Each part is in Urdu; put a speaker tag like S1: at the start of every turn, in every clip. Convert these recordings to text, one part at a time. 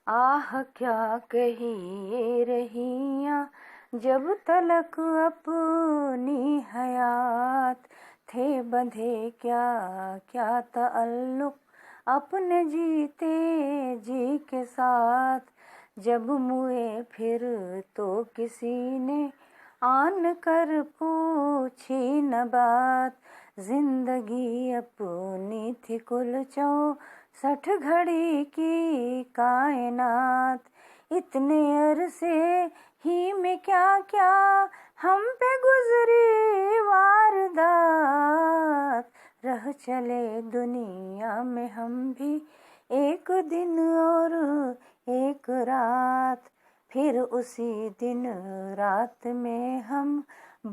S1: آہ کیا کہی رہیاں جب تلک اپنی حیات تھے بندھے کیا کیا تعلق اپنے جیتے جی کے ساتھ، جب موئے پھر تو کسی نے آن کر پوچھی نہ بات، زندگی اپنی تھی کل 64 گھڑی کی کائنات، اتنے عرصے ہی میں کیا کیا ہم پہ گزری واردات، رہ چلے دنیا میں ہم بھی ایک دن اور ایک رات، پھر اسی دن رات میں ہم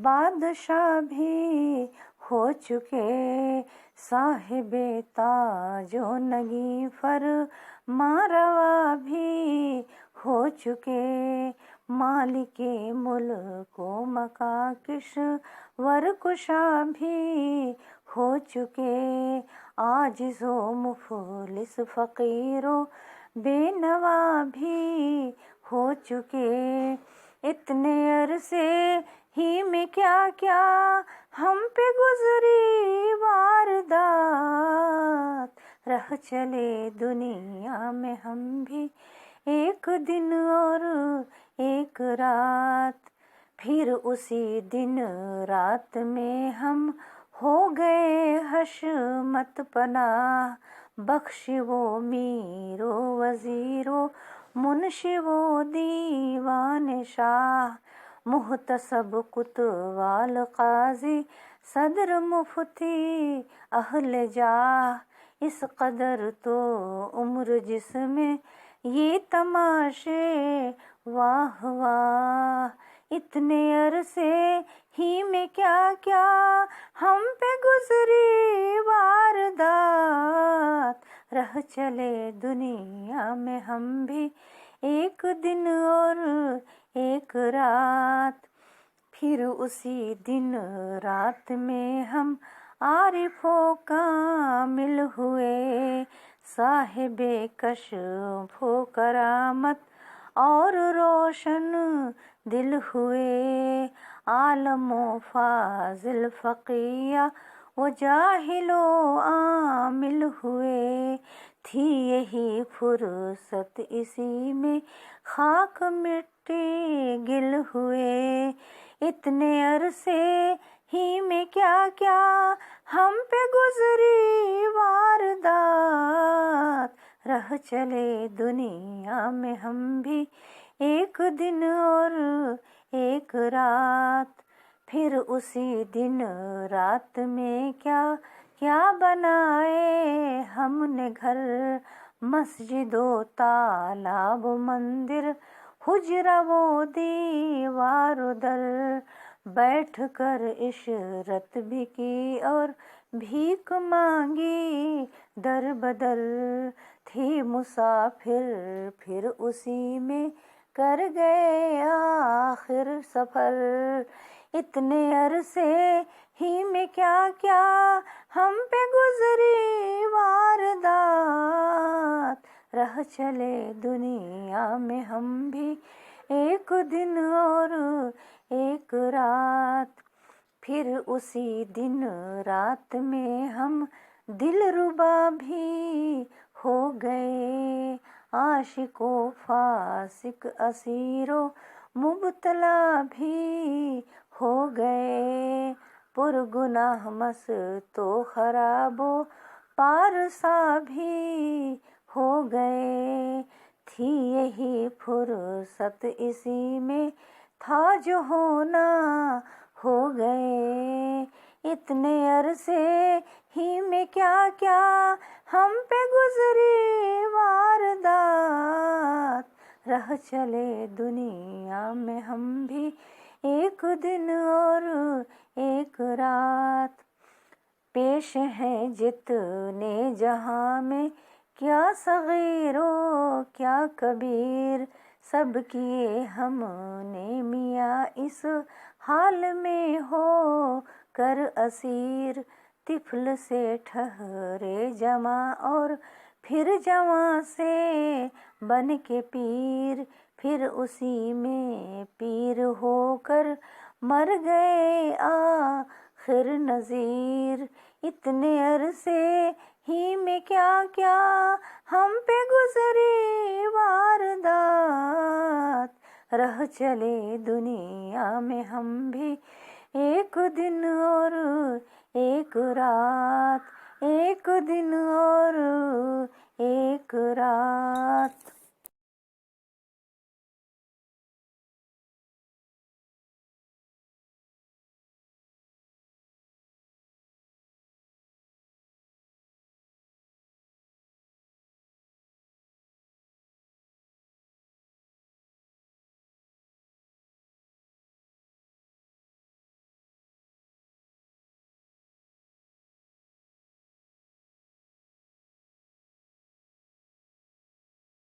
S1: بادشاہ بھی ہو چکے، صاحب تاج و نگیں فرمانروا بھی ہو چکے، مالک ملک و مقام کشور کشا بھی ہو چکے، عاجز و مفلس فقیر و بے نوا بھی ہو چکے، اتنے عرصے ہی میں کیا کیا ہم پہ گزری واردات، رہ چلے دنیا میں ہم بھی ایک دن اور ایک رات، پھر اسی دن رات میں ہم ہو گئے حشمت پناہ، بخش و میر و وزیر و منشی و دیوان شاہ، محتسب کوتوال قاضی صدر مفتی اہل جاہ، اس قدر تو عمر جس میں یہ تماشے واہ واہ، اتنے عرصے ہی میں کیا کیا ہم پہ گزری واردات، رہ چلے دنیا میں ہم بھی ایک دن اور ایک رات، پھر اسی دن رات میں ہم عارف و کامل ہوئے، صاحب کشف و کرامت اور روشن دل ہوئے، عالم و فاضل فقیہ و جاہل و عامل ہوئے، تھی یہی فرصت اسی میں خاک مٹی گل ہوئے، اتنے عرصے ہی میں کیا کیا ہم پہ گزری واردات، رہ چلے دنیا میں ہم بھی ایک دن اور ایک رات، پھر اسی دن رات میں کیا کیا بنائے ہم نے گھر، مسجد و تالاب و مندر، حجرہ و دیوار و در، بیٹھ کر عشرت بھی کی اور بھیک مانگی در بدر، تھی مسافر پھر اسی میں کر گئے آخر سفر، اتنے عرصے ہی میں کیا کیا ہم پہ گزری واردات، رہ چلے دنیا میں ہم بھی ایک دن اور ایک رات، پھر اسی دن رات میں ہم دلربا بھی ہو گئے، عاشق و فاسق اسیر و مبتلا بھی ہو گئے، پرگناہ مست و خراب و پارسا بھی ہو گئے، تھی یہی فرصت اسی میں تھا جو ہونا ہو گئے، اتنے عرصے ہی میں کیا کیا ہم پہ گزری واردات، رہ چلے دنیا میں ہم بھی ایک دن اور ایک رات، پیش ہے جتنے جہاں میں کیا صغیر و کیا کبیر، سب کیے ہم نے میاں اس حال میں ہو کر اسیر، طفل سے ٹھہرے جواں اور پھر جواں سے بن کے پیر، پھر اسی میں پیر ہو کر مر گئے آخر نذیر۔ اتنے عرصے ہی میں کیا کیا ہم پہ گزری واردات، رہ چلے دنیا میں ہم بھی ایک دن اور ایک رات، ایک دن اور ایک رات۔